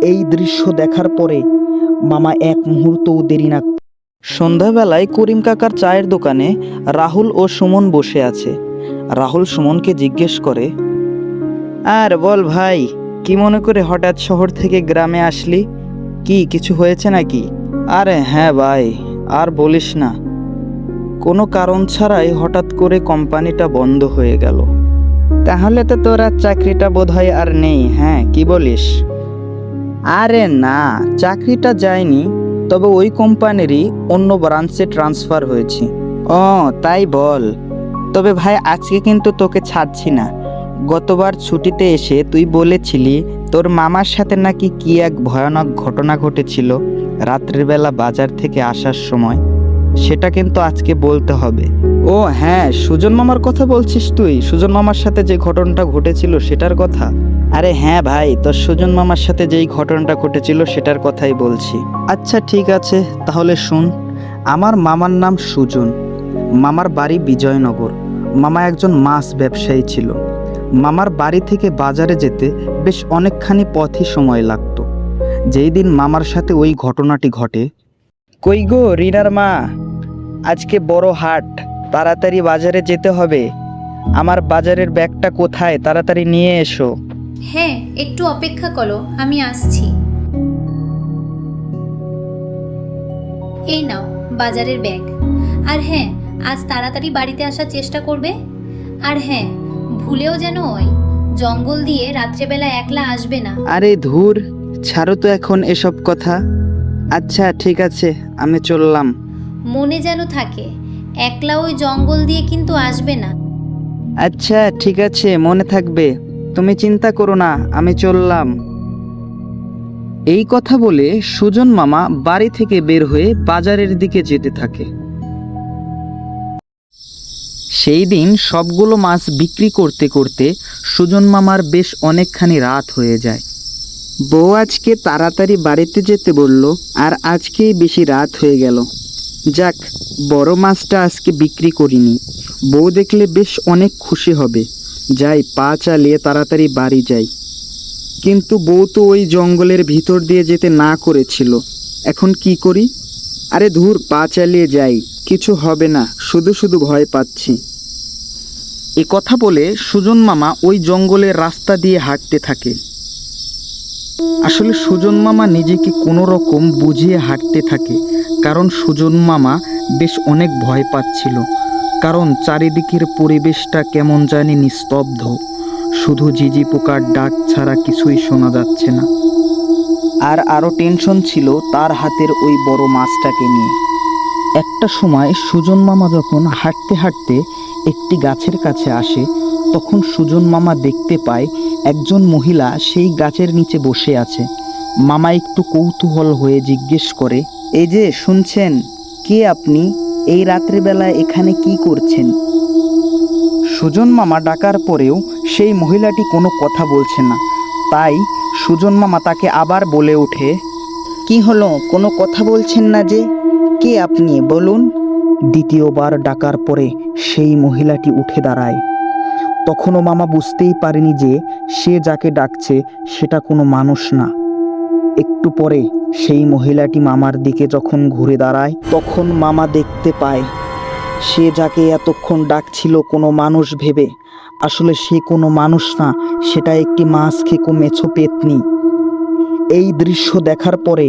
এই দৃশ্য দেখার পরে মামা এক মুহূর্তও দেরি না। সন্ধ্যাবেলায় করিম কাকার চায়ের দোকানে রাহুল ও সুমন বসে আছে। রাহুল সুমনকে জিজ্ঞেস করে, আর বল ভাই, কি মনে করে হঠাৎ শহর থেকে গ্রামে আসলি? কি কিছু হয়েছে নাকি? আরে হ্যাঁ ভাই, আর বলিস না, কোনো কারণ ছাড়াই হঠাৎ করে কোম্পানিটা বন্ধ হয়ে গেল। তাহলে তো তোর আর চাকরিটা বোধহয় আর নেই, হ্যাঁ কি বলিস? আরে না, চাকরিটা যায়নি, তবে ওই কোম্পানিরই অন্য ব্রাঞ্চে ট্রান্সফার হয়েছি। ও তাই বল। তবে ভাই আজকে কিন্তু তোকে ছাড়ছি না। গতবার ছুটিতে এসে তুই বলেছিলি তোর মামার সাথে নাকি কি এক ভয়ানক ঘটনা ঘটেছিল রাত্রের বেলা বাজার থেকে আসার সময়। সেটা কিন্তু আজকে বলতে হবে। ও হ্যাঁ, সুজন মামার কথা বলছিস তুই? সুজন মামার সাথে যে ঘটনাটা ঘটেছিল সেটার কথা? আরে হ্যাঁ ভাই, তোর সুজন মামার সাথে যেই ঘটনাটা ঘটেছিল সেটার কথাই বলছি। আচ্ছা ঠিক আছে, তাহলে শুন। আমার মামার নাম সুজন। মামার বাড়ি বিজয়নগর। মামা একজন মাছ ব্যবসায়ী ছিল। মামার বাড়ি থেকে বাজারে যেতে বেশ অনেকখানি পথই সময় লাগতো। যেই দিন মামার সাথে ওই ঘটনাটি ঘটে। কই গো রিনার মা, আজকে বড় হাট, তাড়াতাড়ি বাজারে যেতে হবে। আমার বাজারের ব্যাগটা কোথায়? তাড়াতাড়ি নিয়ে এসো। হ্যাঁ, একটু অপেক্ষা করো, আমি আসছি। এই নাও বাজারের ব্যাগ। আর হ্যাঁ, আজ তাড়াতাড়ি বাড়িতে আসার চেষ্টা করবে। আর হ্যাঁ, ভুলেও যেন ওই জঙ্গল দিয়ে রাত্রেবেলা একলা আসবে না। আরে ধুর, ছাড়ো তো এখন এসব কথা। আচ্ছা ঠিক আছে, আমি চললাম। মনে যেন থাকে, একলা ওই জঙ্গল দিয়ে কিন্তু আসবে না। আচ্ছা ঠিক আছে, মনে থাকবে। তুমি চিন্তা করো না, আমি চললাম। এই কথা বলে সুজন মামা বাড়ি থেকে বের হয়ে বাজারের দিকে যেতে থাকে। সেই দিন সবগুলো মাছ বিক্রি করতে করতে সুজন মামার বেশ অনেকখানি রাত হয়ে যায়। বউ আজকে তাড়াতাড়ি বাড়িতে যেতে বলল, আর আজকেই বেশি রাত হয়ে গেল। যাক, বড় মাছটা আজকে বিক্রি করিনি। বউ দেখলে বেশ অনেক খুশি হবে। যাই, পা চালিয়ে তাড়াতাড়ি বাড়ি যাই। কিন্তু বউ তো ওই জঙ্গলের ভিতর দিয়ে যেতে না করেছিল। এখন কি করি? আরে ধুর, পা চালিয়ে যাই, কিছু হবে না, শুধু শুধু ভয় পাচ্ছি। এ কথা বলে সুজন মামা ওই জঙ্গলের রাস্তা দিয়ে হাঁটতে থাকে। আসলে সুজন মামা নিজেকে কোনো রকম বুঝিয়ে হাঁটতে থাকে, কারণ সুজন মামা বেশ অনেক ভয় পাচ্ছিল। কারণ চারিদিকের পরিবেশটা কেমন জানি নিস্তব্ধ, শুধু ঝিঝি পোকার ডাক ছাড়া কিছুই শোনা যাচ্ছে না। আর আরও টেনশন ছিল তার হাতের ওই বড় মাছটাকে নিয়ে। একটা সময় সুজন মামা যখন হাঁটতে হাঁটতে একটি গাছের কাছে আসে, তখন সুজন মামা দেখতে পায় একজন মহিলা সেই গাছের নিচে বসে আছে। মামা একটু কৌতূহল হয়ে জিজ্ঞেস করে, এই যে শুনছেন, কে আপনি? এই রাত্রিবেলায় এখানে কি করছেন? সুজন মামা ডাকার পরেও সেই মহিলাটি কোনো কথা বলছে না। তাই সুজন মামা তাকে আবার বলে ওঠে, কি হলো, কোনো কথা বলছেন না যে? কে আপনি বলুন? দ্বিতীয়বার ডাকার পরে সেই মহিলাটি উঠে দাঁড়ায়। তখনও মামা বুঝতেই পারেনি যে সে যাকে ডাকছে সেটা কোনো মানুষ না। একটু পরে সেই মহিলাটি মামার দিকে যখন ঘুরে দাঁড়ায়, তখন মামা দেখতে পায় সে যাকে এতক্ষণ ডাকছিল কোনো মানুষ ভেবে, আসলে সে কোনো মানুষ না, সেটা একটি মাছ খেকো মেছো পেতনি। এই দৃশ্য দেখার পরে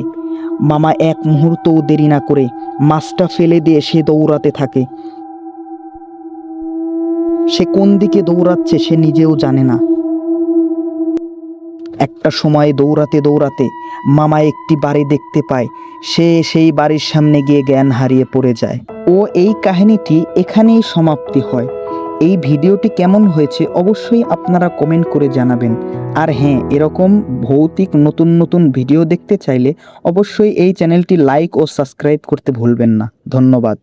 মামা এক মুহূর্তও দেরি না করে মাছটা ফেলে দিয়ে সে দৌড়াতে থাকে। সে কোন দিকে দৌড়াচ্ছে সে নিজেও জানে না। একটা সময় দৌড়াতে দৌড়াতে মামা একটি বাড়ি দেখতে পায়। সে সেই বাড়ির সামনে গিয়ে জ্ঞান হারিয়ে পড়ে যায়। ও এই কাহিনীটি এখানেই সমাপ্তি হয়। এই ভিডিওটি কেমন হয়েছে অবশ্যই আপনারা কমেন্ট করে জানাবেন। আর হ্যাঁ, এরকম ভৌতিক নতুন নতুন ভিডিও দেখতে চাইলে অবশ্যই এই চ্যানেলটি লাইক ও সাবস্ক্রাইব করতে ভুলবেন না। ধন্যবাদ।